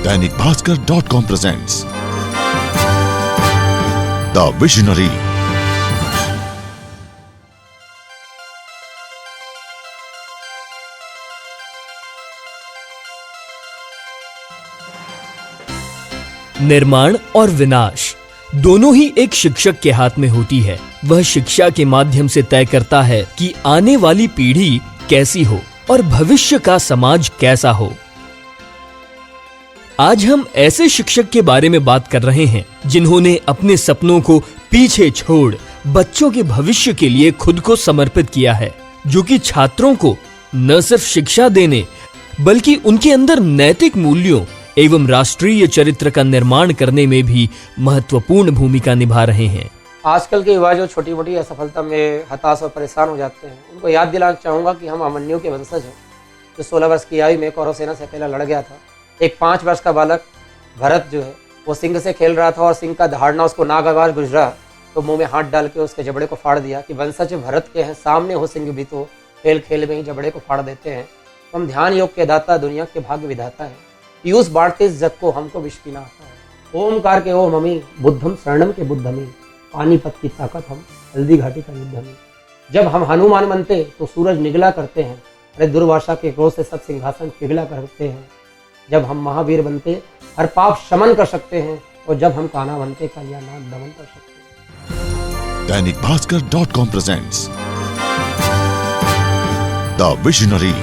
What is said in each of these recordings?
Dainik भास्कर.com presents The Visionary। निर्माण और विनाश दोनों ही एक शिक्षक के हाथ में होती है। वह शिक्षा के माध्यम से तय करता है कि आने वाली पीढ़ी कैसी हो और भविष्य का समाज कैसा हो। आज हम ऐसे शिक्षक के बारे में बात कर रहे हैं जिन्होंने अपने सपनों को पीछे छोड़ बच्चों के भविष्य के लिए खुद को समर्पित किया है, जो कि छात्रों को न सिर्फ शिक्षा देने बल्कि उनके अंदर नैतिक मूल्यों एवं राष्ट्रीय चरित्र का निर्माण करने में भी महत्वपूर्ण भूमिका निभा रहे हैं। आजकल के युवा जो छोटी मोटी असफलता में हताश और परेशान हो जाते हैं, उनको याद दिलाना चाहूँगा कि हम अभिमन्यु के वंशज हैं, जो 16 वर्ष की आयु में कौरव सेना से अकेला लड़ गया था। एक 5 वर्ष का बालक भरत जो है वो सिंह से खेल रहा था और सिंह का दहाड़ना उसको नागवार गुजरा तो मुंह में हाथ डाल के उसके जबड़े को फाड़ दिया कि वंशज भरत के हैं, सामने हो सिंह भी तो खेल खेल में ही जबड़े को फाड़ देते हैं। तो हम ध्यान योग के दाता, दुनिया के भाग्य विधाता है, पीयूष बांटते इस जग को, हमको विष पीना आता है। ओमकार के ओम हमी, बुद्धम शरणम के बुद्धमी, पानीपत की ताकत हम, हल्दी घाटी का युद्ध हमी। जब हम हनुमान बनते तो सूरज निगला करते हैं, अरे दुर्वासा के क्रोध से सब सिंहासन पिघला करते हैं। जब हम महावीर बनते हर पाप शमन कर सकते हैं, और जब हम कान्हा बनते कल्याणाथ दमन कर सकते हैं। दैनिक भास्कर.com presents The Visionary।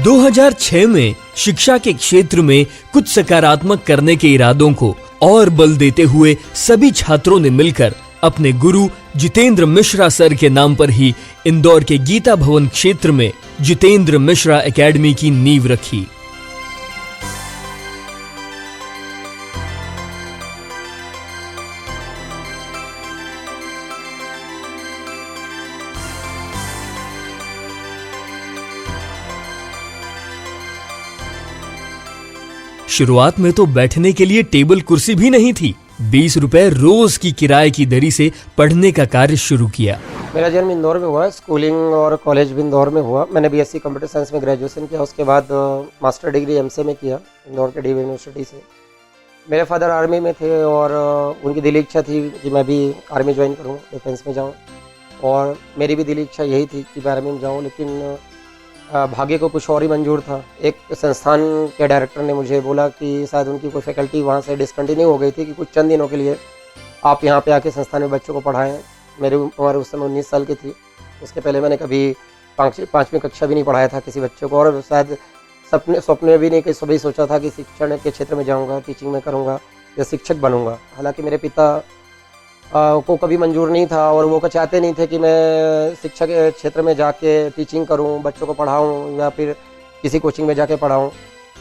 2006 में शिक्षा के क्षेत्र में कुछ सकारात्मक करने के इरादों को और बल देते हुए सभी छात्रों ने मिलकर अपने गुरु जितेंद्र मिश्रा सर के नाम पर ही इंदौर के गीता भवन क्षेत्र में जितेंद्र मिश्रा एकेडमी की नींव रखी। शुरुआत में तो बैठने के लिए टेबल कुर्सी भी नहीं थी। 20 रुपए रोज की किराए की दरी से पढ़ने का कार्य शुरू किया। मेरा जन्म इंदौर में हुआ, स्कूलिंग और कॉलेज भी इंदौर में हुआ। मैंने बीएससी कंप्यूटर साइंस में ग्रेजुएशन किया, उसके बाद मास्टर डिग्री एमसीए में किया इंदौर के डीवी यूनिवर्सिटी से। मेरे फादर आर्मी में थे और उनकी दिली इच्छा थी कि मैं भी आर्मी ज्वाइन करूँ, डिफेंस में जाऊँ, और मेरी भी दिली इच्छा यही थी कि मैं आर्मी में जाऊँ। लेकिन भाग्य को कुछ और ही मंजूर था। एक संस्थान के डायरेक्टर ने मुझे बोला कि शायद उनकी कोई फैकल्टी वहाँ से डिसकंटिन्यू हो गई थी कि कुछ चंद दिनों के लिए आप यहाँ पे आके संस्थान में बच्चों को पढ़ाएं। मेरी उम्र उस समय 19 साल की थी। उसके पहले मैंने कभी 5वीं कक्षा भी नहीं पढ़ाया था किसी बच्चों को, और शायद स्वप्न में भी नहीं कभी सोचा था कि शिक्षण के क्षेत्र में जाऊँगा, टीचिंग में करूँगा या शिक्षक बनूँगा। हालाँकि मेरे पिता को कभी मंजूर नहीं था और वो चाहते नहीं थे कि मैं शिक्षा के क्षेत्र में जाके टीचिंग करूं, बच्चों को पढ़ाऊं या फिर किसी कोचिंग में जाके पढ़ाऊं।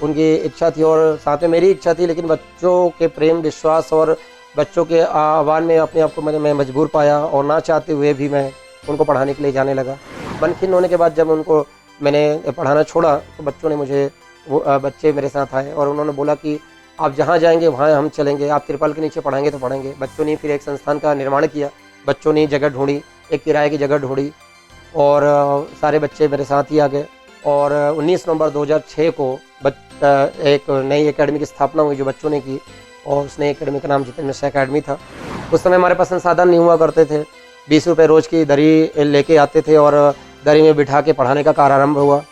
उनकी इच्छा थी और साथ में मेरी इच्छा थी, लेकिन बच्चों के प्रेम, विश्वास और बच्चों के आह्वान में अपने आप को मैं मजबूर पाया और ना चाहते हुए भी मैं उनको पढ़ाने के लिए जाने लगा। मन खिन्न होने के बाद जब उनको मैंने पढ़ाना छोड़ा तो बच्चों ने बच्चे मेरे साथ आए और उन्होंने बोला कि आप जहाँ जाएंगे वहाँ हम चलेंगे, आप तिरपाल के नीचे पढ़ाएंगे तो पढ़ेंगे। बच्चों ने फिर एक संस्थान का निर्माण किया, बच्चों ने जगह ढूंढी, एक किराए की जगह ढूंढी और सारे बच्चे मेरे साथ ही आ गए। और 19 नवंबर 2006 को एक नई एकेडमी की स्थापना हुई जो बच्चों ने की, और उस नई एकेडमी का नाम जितेंद्र मिश्रा एकेडमी था। उस समय हमारे पास संसाधन नहीं हुआ करते थे। 20 रुपये रोज़ की दरी लेके आते थे और दरी में बिठा के पढ़ाने का कार्य आरंभ हुआ।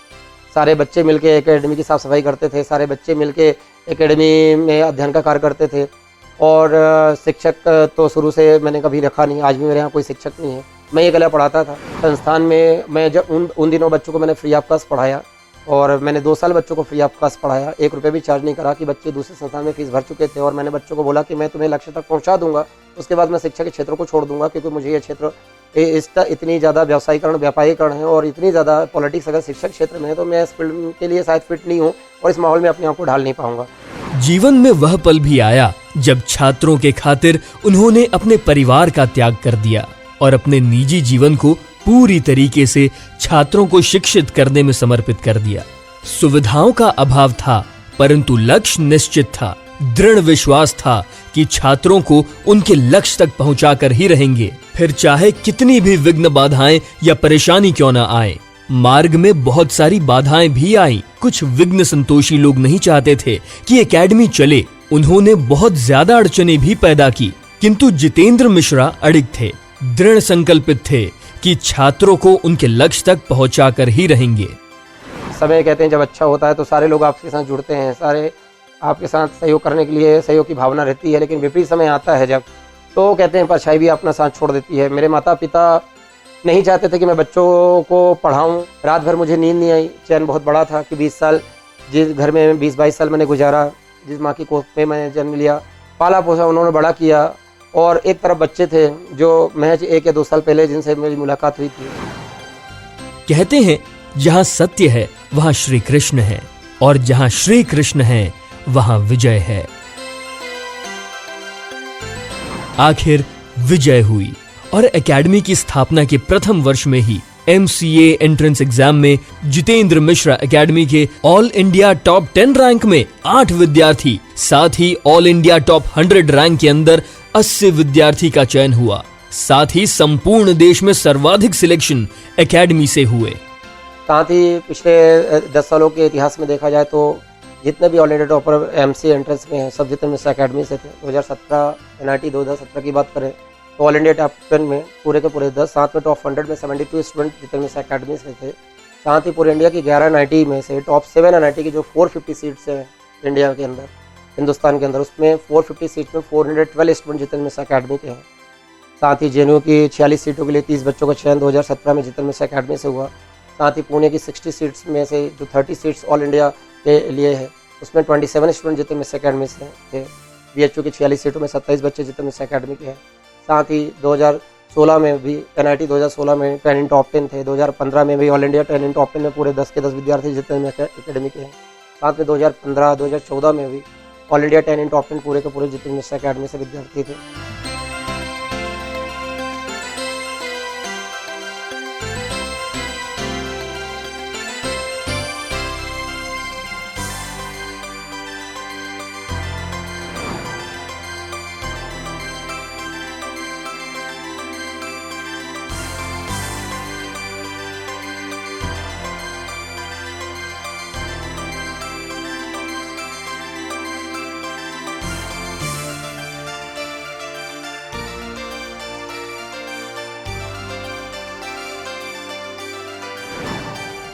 सारे बच्चे मिलके एकेडमी की साफ़ सफाई करते थे, सारे बच्चे मिलके एकेडमी में अध्ययन का कार्य करते थे। और शिक्षक तो शुरू से मैंने कभी रखा नहीं, आज भी मेरे यहाँ कोई शिक्षक नहीं है, मैं ये अकेला पढ़ाता था। संस्थान में मैं जब उन दिनों बच्चों को मैंने फ्री ऑफ कॉस्ट पढ़ाया और मैंने 2 साल बच्चों को फ्री ऑफ कॉस्ट पढ़ाया। 1 रुपये भी चार्ज नहीं करा कि बच्चे दूसरे संस्थान में फीस भर चुके थे, और मैंने बच्चों को बोला कि मैं तुम्हें लक्ष्य तक पहुँचा दूंगा, उसके बाद मैं शिक्षा के क्षेत्र को छोड़ दूंगा, क्योंकि मुझे ये क्षेत्र इसका इतनी ज़्यादा व्यापारीकरण है और इतनी ज़्यादा पॉलिटिक्स अगर शिक्षक क्षेत्र में है तो मैं इस फील्ड के लिए शायद फिट नहीं हूँ और इस माहौल में अपने आप को ढाल नहीं पाऊंगा। जीवन में वह पल भी आया जब छात्रों के खातिर उन्होंने अपने परिवार का त्याग कर दिया और अपने निजी जीवन को पूरी तरीके से छात्रों को शिक्षित करने में समर्पित कर दिया। सुविधाओं का अभाव था, परंतु लक्ष्य निश्चित था। दृढ़ विश्वास था कि छात्रों को उनके लक्ष्य तक पहुंचाकर ही रहेंगे, फिर चाहे कितनी भी विघ्न बाधाएं या परेशानी क्यों न आए। मार्ग में बहुत सारी बाधाएं भी आईं। कुछ विघ्न संतोषी लोग नहीं चाहते थे कि एकेडमी चले। उन्होंने बहुत ज्यादा अड़चने भी पैदा की, किंतु जितेंद्र मिश्रा अडिग थे, दृढ़ संकल्पित थे कि छात्रों को उनके लक्ष्य तक पहुंचाकर ही रहेंगे। समय कहते हैं जब अच्छा होता है तो सारे लोग आपके साथ जुड़ते हैं, सारे आपके साथ सहयोग करने के लिए सहयोग की भावना रहती है, लेकिन विपरीत समय आता है जब, तो कहते हैं परछाई भी अपना साथ छोड़ देती है। मेरे माता पिता नहीं चाहते थे कि मैं बच्चों को पढ़ाऊं। रात भर मुझे नींद नहीं आई। चैन बहुत बड़ा था कि 20 साल जिस घर में 20-22 साल मैंने गुजारा, जिस माँ की कोख में मैंने जन्म लिया, पाला पोसा उन्होंने बड़ा किया, और एक तरफ बच्चे थे जो महज 1 या 2 साल पहले जिनसे मेरी मुलाकात हुई थी। कहते हैं जहां सत्य है वहां श्री कृष्ण है, और जहां श्री कृष्ण है वहां विजय है। आखिर विजय हुई और एकेडमी की स्थापना के प्रथम वर्ष में ही MCA एंट्रेंस एग्जाम में जितेंद्र मिश्रा एकेडमी के ऑल इंडिया टॉप 10 रैंक में 8 विद्यार्थी, साथ ही ऑल इंडिया टॉप 100 रैंक के अंदर 80 विद्यार्थी का चयन हुआ। साथ ही संपूर्ण देश में सर्वाधिक सिलेक्शन एकेडमी से हुए। साथ ही पिछले 10 सालों के इतिहास में देखा जाए तो जितने भी all India topper MCA entrance में हैं सब जितने मिश्रा एकेडमी से थे। 2017 NIT 2017 की बात करें तो ऑल इंडिया टॉप 10 में पूरे के पूरे 10, साथ में टॉप 100 में 72 स्टूडेंट जितने मिश्रा एकेडमी से थे। साथ ही पूरे इंडिया की 11 NIT में से टॉप 7 NIT की जो 450 सीट्स हैं इंडिया के अंदर, हिंदुस्तान के अंदर, उसमें 450 सीट में 412 स्टूडेंट जितने मिश्रा एकेडमी के हैं। साथ ही JNU की 46 सीटों के लिए 30 बच्चों का चयन 2017 में जितने मिश्रा एकेडमी से हुआ। साथ ही पुणे की 60 सीट्स में से जो 30 सीट्स ऑल इंडिया के लिए है उसमें 27 स्टूडेंट जितने मिश्रा एकेडमी से थे। BHU की 46 सीटों में 27 बच्चे जितने मिश्रा एकेडमी के हैं। साथ ही 2016 में भी NIT 2016 में 10 इन टॉप 10 थे। 2015 में भी ऑल इंडिया 10 इन टॉप 10 में पूरे 10 के 10 विद्यार्थी जितने मिश्रा एकेडमी के हैं। साथ में 2015-2014 में भी ऑल इंडिया 10 इन टॉप 10 पूरे के पूरे जितने मिश्रा एकेडमी से विद्यार्थी थे।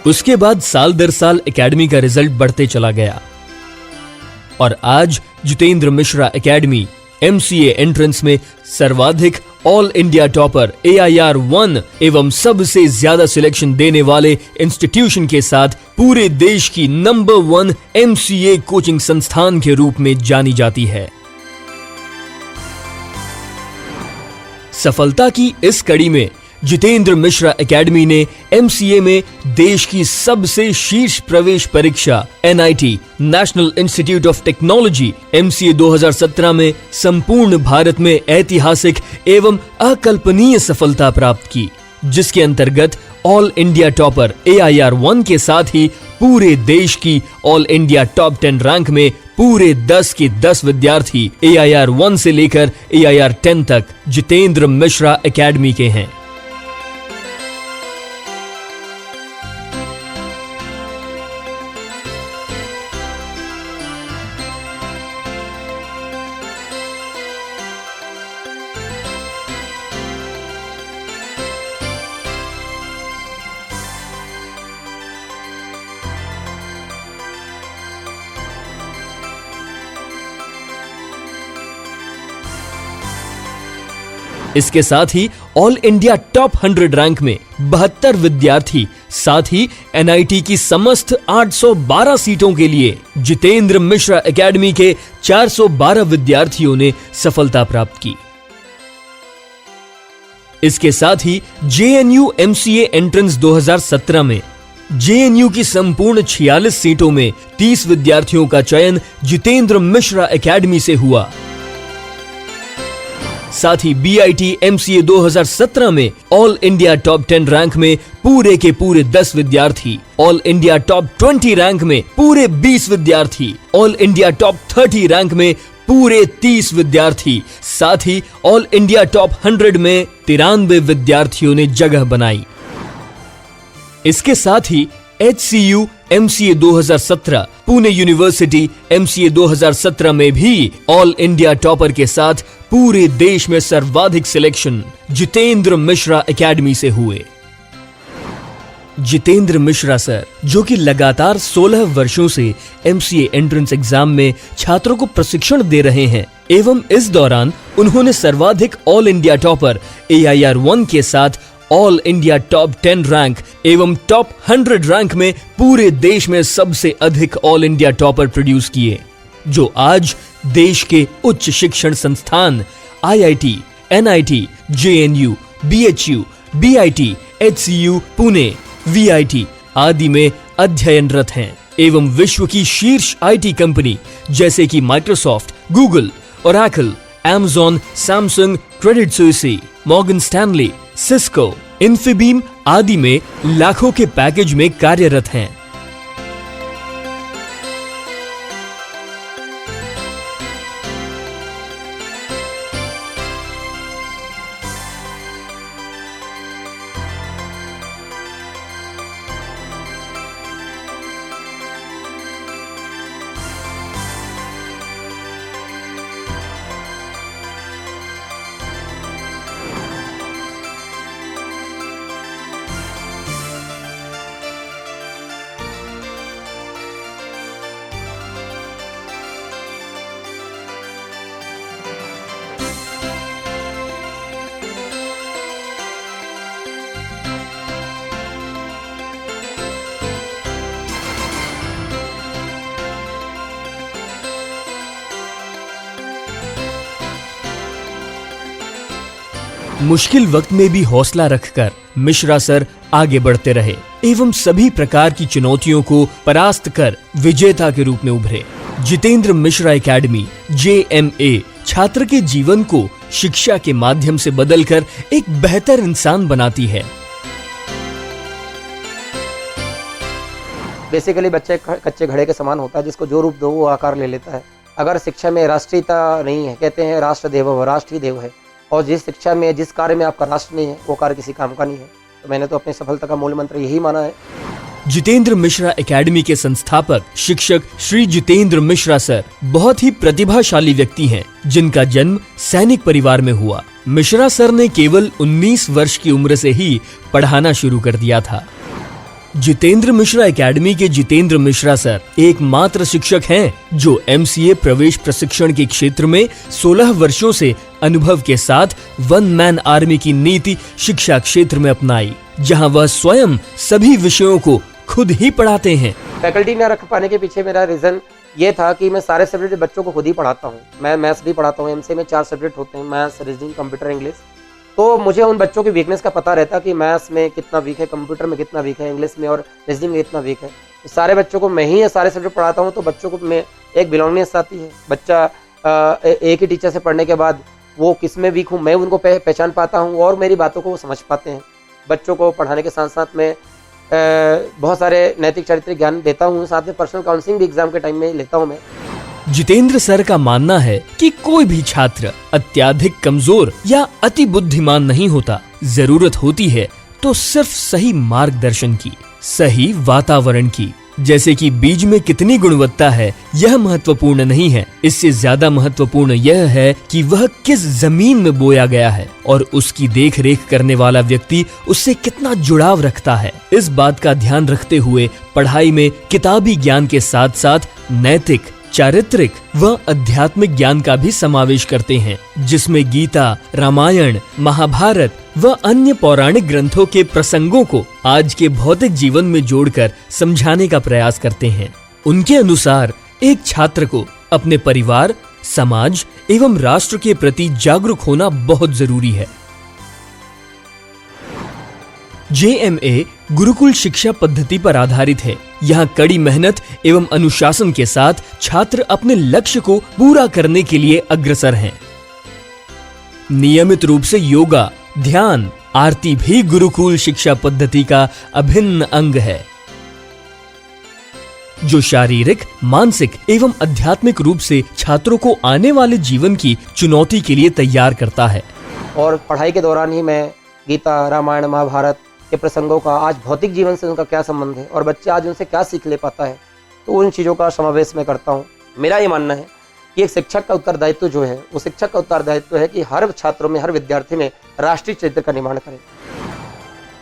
उसके बाद साल दर साल एकेडमी का रिजल्ट बढ़ते चला गया और आज Jitendra Mishra academy MCA entrance में सर्वाधिक ऑल इंडिया टॉपर AIR 1 एवं सबसे ज्यादा सिलेक्शन देने वाले इंस्टीट्यूशन के साथ पूरे देश की नंबर 1 MCA कोचिंग संस्थान के रूप में जानी जाती है। सफलता की इस कड़ी में जितेंद्र मिश्रा एकेडमी ने MCA में देश की सबसे शीर्ष प्रवेश परीक्षा NIT national institute of technology MCA 2017 में संपूर्ण भारत में ऐतिहासिक एवं अकल्पनीय सफलता प्राप्त की, जिसके अंतर्गत ऑल इंडिया टॉपर AIR 1 के साथ ही पूरे देश की ऑल इंडिया टॉप 10 रैंक में पूरे 10 के 10 विद्यार्थी AIR 1 से लेकर AIR 10 तक जितेंद्र मिश्रा एकेडमी के हैं। इसके साथ ही ऑल इंडिया टॉप 100 रैंक में 72 विद्यार्थी, साथ ही NIT की समस्त 812 सीटों के लिए जितेंद्र मिश्रा एकेडमी के 412 विद्यार्थियों ने सफलता प्राप्त की। इसके साथ ही JNU MCA एंट्रेंस 2017 में JNU की संपूर्ण 46 सीटों में 30 विद्यार्थियों का चयन जितेंद्र मिश्रा एकेडमी से हुआ। साथ ही BIT MCA 2017 में ऑल इंडिया टॉप 10 रैंक में पूरे के पूरे 10 विद्यार्थी, ऑल इंडिया टॉप 20 रैंक में पूरे 20 विद्यार्थी, ऑल इंडिया टॉप 30 रैंक में पूरे 30 विद्यार्थी, साथ ही ऑल इंडिया टॉप 100 में 93 विद्यार्थियों ने जगह बनाई। इसके साथ ही HCU MCA 2017, Pune university MCA 2017 में भी ऑल इंडिया टॉपर के साथ पूरे देश में सर्वाधिक सिलेक्शन जितेंद्र मिश्रा एकेडमी से हुए। जितेंद्र मिश्रा सर, जो कि लगातार 16 वर्षों से MCA एंट्रेंस एग्जाम में छात्रों को प्रशिक्षण दे रहे हैं एवं इस दौरान उन्होंने सर्वाधिक ऑल इंडिया टॉपर AIR 1 के साथ ऑल इंडिया टॉप 10 रैंक एवं टॉप 100 रैंक में पूरे देश में सबसे अधिक ऑल इंडिया टॉपर प्रोड्यूस किए, जो आज देश के उच्च शिक्षण संस्थान IIT, NIT, JNU, BHU, BIT, HCU Pune, VIT आदि में अध्ययनरत हैं एवं विश्व की शीर्ष IT कंपनी जैसे कि Microsoft, Google, Oracle, Amazon, Samsung, Credit Suisse, Morgan Stanley, Cisco, Infibeam आदि में लाखों के पैकेज में कार्यरत हैं। मुश्किल वक्त में भी हौसला रखकर मिश्रा सर आगे बढ़ते रहे एवं सभी प्रकार की चुनौतियों को परास्त कर विजेता के रूप में उभरे। जितेंद्र मिश्रा एकेडमी JMA छात्र के जीवन को शिक्षा के माध्यम से बदलकर एक बेहतर इंसान बनाती है। बेसिकली बच्चे कच्चे घड़े के समान होता है, जिसको जो रूप दो वो आकार ले लेता है। अगर शिक्षा में राष्ट्रीयता नहीं है, कहते हैं राष्ट्र देवो राष्ट्र ही देव है, और जिस शिक्षा में जिस कार्य में आपका राष्ट्र नहीं है वो कार्य किसी काम का नहीं है। तो मैंने तो अपनी सफलता का मूल मंत्र यही माना है। जितेंद्र मिश्रा एकेडमी के संस्थापक शिक्षक श्री जितेंद्र मिश्रा सर बहुत ही प्रतिभाशाली व्यक्ति हैं, जिनका जन्म सैनिक परिवार में हुआ। मिश्रा सर ने केवल 19 वर्ष की उम्र से ही पढ़ाना शुरू कर दिया था। जितेंद्र मिश्रा एकेडमी के जितेंद्र मिश्रा सर एकमात्र शिक्षक हैं जो MCA प्रवेश प्रशिक्षण के क्षेत्र में 16 वर्षों से अनुभव के साथ वन मैन आर्मी की नीति शिक्षा क्षेत्र में अपनाई, जहां वह स्वयं सभी विषयों को खुद ही पढ़ाते हैं। फैकल्टी न रख पाने के पीछे मेरा रीजन ये था कि मैं सारे सब्जेक्ट बच्चों को खुद ही पढ़ाता हूँ। मैं मैथ्स भी पढ़ाता हूँ। MCA में 4 सब्जेक्ट होते हैं, मैथ्स, रीजनिंग, कंप्यूटर, इंग्लिश। तो मुझे उन बच्चों की वीकनेस का पता रहता कि मैथ्स में कितना वीक है, कंप्यूटर में कितना वीक है, इंग्लिश में और रीजनिंग में कितना वीक है। तो सारे बच्चों को मैं ही ये सारे सब्जेक्ट पढ़ाता हूँ, तो बच्चों को मैं एक बिलोंगनेस आती है। बच्चा एक ही टीचर से पढ़ने के बाद वो किस में वीक हूँ मैं उनको पहचान पाता हूँ और मेरी बातों को वो समझ पाते हैं। बच्चों को पढ़ाने के साथ साथ में बहुत सारे नैतिक चारित्रिक ज्ञान देता हूँ, साथ में पर्सनल काउंसलिंग भी एग्जाम के टाइम में लेता हूँ मैं। जितेंद्र सर का मानना है कि कोई भी छात्र अत्यधिक कमजोर या अति बुद्धिमान नहीं होता। जरूरत होती है तो सिर्फ सही मार्गदर्शन की, सही वातावरण की। जैसे कि बीज में कितनी गुणवत्ता है यह महत्वपूर्ण नहीं है, इससे ज्यादा महत्वपूर्ण यह है कि वह किस जमीन में बोया गया है और उसकी देख रेख करने वाला व्यक्ति उससे कितना जुड़ाव रखता है। इस बात का ध्यान रखते हुए पढ़ाई में किताबी ज्ञान के साथ साथ नैतिक, चारित्रिक व आध्यात्मिक ज्ञान का भी समावेश करते हैं, जिसमें गीता, रामायण, महाभारत व अन्य पौराणिक ग्रंथों के प्रसंगों को आज के भौतिक जीवन में जोड़कर समझाने का प्रयास करते हैं। उनके अनुसार एक छात्र को अपने परिवार, समाज एवं राष्ट्र के प्रति जागरूक होना बहुत जरूरी है। JMA गुरुकुल शिक्षा पद्धति पर आधारित है। यहाँ कड़ी मेहनत एवं अनुशासन के साथ छात्र अपने लक्ष्य को पूरा करने के लिए अग्रसर हैं। नियमित रूप से योगा, ध्यान, आरती भी गुरुकुल शिक्षा पद्धति का अभिन्न अंग है, जो शारीरिक, मानसिक एवं आध्यात्मिक रूप से छात्रों को आने वाले जीवन की चुनौती के लिए तैयार करता है। और पढ़ाई के दौरान ही मैं गीता, रामायण, महाभारत के प्रसंगों का आज भौतिक जीवन से उनका क्या संबंध है और बच्चा आज उनसे क्या सीख ले पाता है, तो उन चीज़ों का समावेश मैं करता हूँ। मेरा ये मानना है कि एक शिक्षक का उत्तरदायित्व जो है वो शिक्षक का उत्तरदायित्व है कि हर छात्रों में, हर विद्यार्थी में राष्ट्रीय चरित्र का निर्माण करें।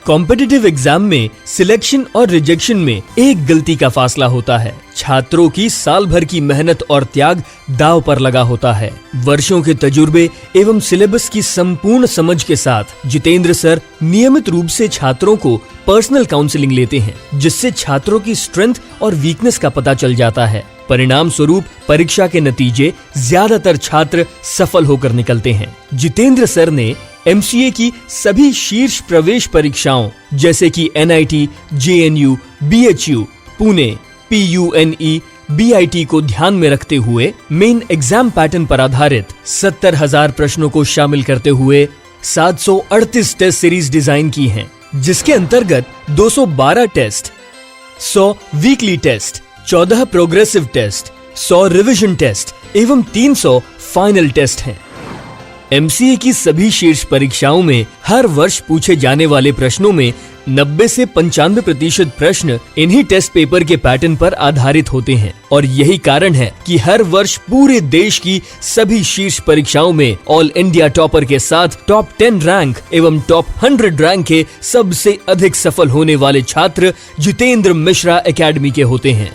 कॉम्पिटिटिव एग्जाम में सिलेक्शन और रिजेक्शन में एक गलती का फासला होता है। छात्रों की साल भर की मेहनत और त्याग दांव पर लगा होता है। वर्षों के तजुर्बे एवं सिलेबस की संपूर्ण समझ के साथ जितेंद्र सर नियमित रूप से छात्रों को पर्सनल काउंसलिंग लेते हैं, जिससे छात्रों की स्ट्रेंथ और वीकनेस का पता चल जाता है। परिणाम स्वरूप परीक्षा के नतीजे ज्यादातर छात्र सफल होकर निकलते हैं। जितेंद्र सर ने एमसीए की सभी शीर्ष प्रवेश परीक्षाओं जैसे कि NIT, JNU, BHU, Pune, P U N E, BIT को ध्यान में रखते हुए मेन एग्जाम पैटर्न पर आधारित 70,000 प्रश्नों को शामिल करते हुए 738 टेस्ट सीरीज डिजाइन की हैं, जिसके अंतर्गत 212 test, 100 weekly test, 14 progressive test, 100 revision test एवं 300 फाइनल टेस्ट हैं। एमसीए की सभी शीर्ष परीक्षाओं में हर वर्ष पूछे जाने वाले प्रश्नों में 90 से 95% प्रश्न इन्हीं टेस्ट पेपर के पैटर्न पर आधारित होते हैं और यही कारण है कि हर वर्ष पूरे देश की सभी शीर्ष परीक्षाओं में ऑल इंडिया टॉपर के साथ टॉप 10 रैंक एवं टॉप 100 रैंक के सबसे अधिक सफल होने वाले छात्र जितेंद्र मिश्रा एकेडमी के होते हैं।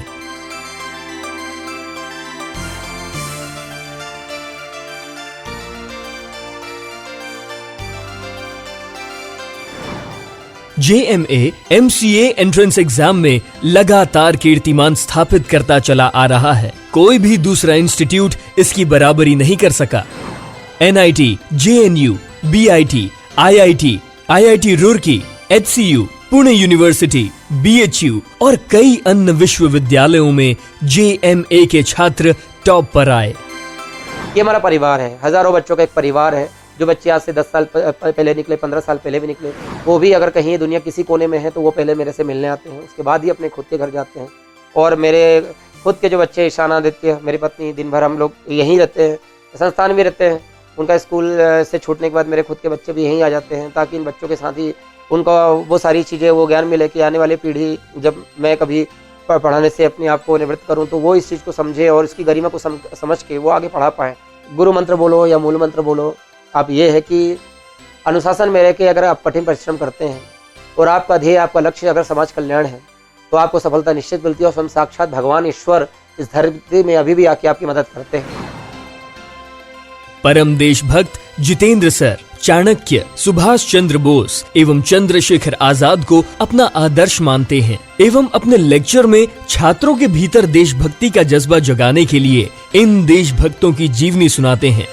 जेएमए एमसीए एंट्रेंस एग्जाम में लगातार कीर्तिमान स्थापित करता चला आ रहा है। कोई भी दूसरा इंस्टीट्यूट इसकी बराबरी नहीं कर सका। NIT, JNU, BIT, IIT Roorkee, HCU, Pune university, BHU और कई अन्य विश्वविद्यालयों में जेएमए के छात्र टॉप पर आए। ये हमारा परिवार है, हजारों बच्चों का एक परिवार है। जो बच्चे आज से 10 साल पहले निकले, 15 साल पहले भी निकले, वो भी अगर कहीं दुनिया किसी कोने में है तो वो पहले मेरे से मिलने आते हैं, उसके बाद ही अपने खुद के घर जाते हैं। और मेरे खुद के जो बच्चे, ईशाना, आदित्य, मेरी पत्नी, दिन भर हम लोग यहीं रहते हैं, संस्थान भी रहते हैं। उनका स्कूल से छूटने के बाद मेरे खुद के बच्चे भी यहीं आ जाते हैं, ताकि इन बच्चों के साथ ही उनका वो सारी चीज़ें, वो ज्ञान मिले कि आने वाली पीढ़ी, जब मैं कभी पढ़ाने से अपने आप को निवृत्त करूँ तो वो इस चीज़ को समझे और इसकी गरिमा को समझ के वो आगे पढ़ा पाएँ। गुरु मंत्र बोलो या मूल मंत्र बोलो, आप ये है कि अनुशासन में रह के अगर आप कठिन परिश्रम करते हैं और आपका ध्येय, आपका लक्ष्य अगर समाज कल्याण है, तो आपको सफलता निश्चित मिलती है और स्वयं साक्षात भगवान ईश्वर इस धरती में अभी भी आके आपकी मदद करते हैं। परम देशभक्त जितेंद्र सर चाणक्य, सुभाष चंद्र बोस एवं चंद्रशेखर आजाद को अपना आदर्श मानते हैं एवं अपने लेक्चर में छात्रों के भीतर देशभक्ति का जज्बा जगाने के लिए इन देशभक्तों की जीवनी सुनाते हैं।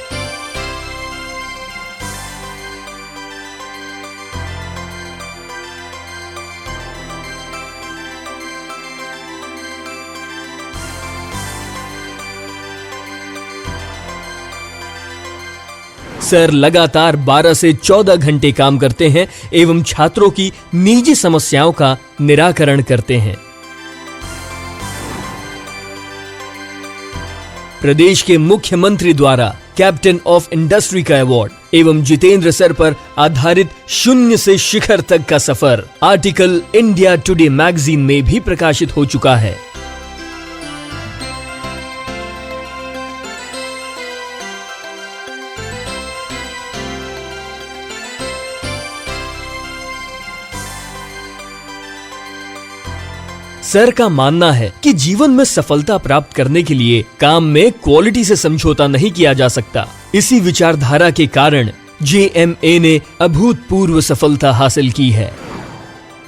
सर लगातार 12 से 14 घंटे काम करते हैं एवं छात्रों की निजी समस्याओं का निराकरण करते हैं। प्रदेश के मुख्यमंत्री द्वारा कैप्टन ऑफ इंडस्ट्री का अवार्ड एवं जितेंद्र सर पर आधारित शून्य से शिखर तक का सफर आर्टिकल इंडिया टुडे मैगजीन में भी प्रकाशित हो चुका है। सर का मानना है कि जीवन में सफलता प्राप्त करने के लिए काम में क्वालिटी से समझौता नहीं किया जा सकता। इसी विचारधारा के कारण जेएमए ने अभूतपूर्व सफलता हासिल की है।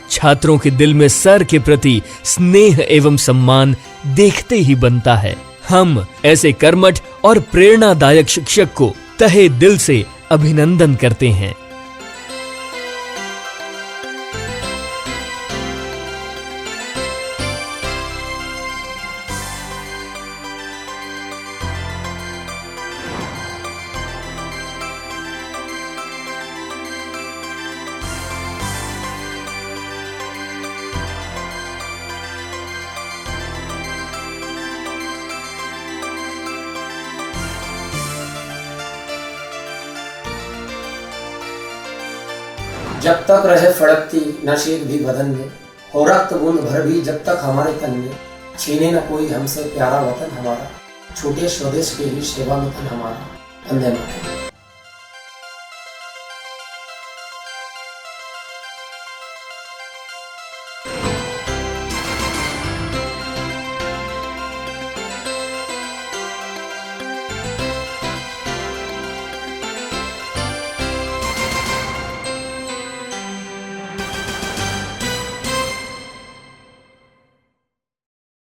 छात्रों के दिल में सर के प्रति स्नेह एवं सम्मान देखते ही बनता है। हम ऐसे कर्मठ और प्रेरणादायक शिक्षक को तहे दिल से अभिनंदन करते हैं। जब तक रहे फड़कती नशीर भी बदन में, हो रक्त बूंद भर भी जब तक हमारे तन में, छीने न कोई हमसे प्यारा वतन हमारा, छूटे स्वदेश के ही सेवा में तन हमारा। वंदे मातरम।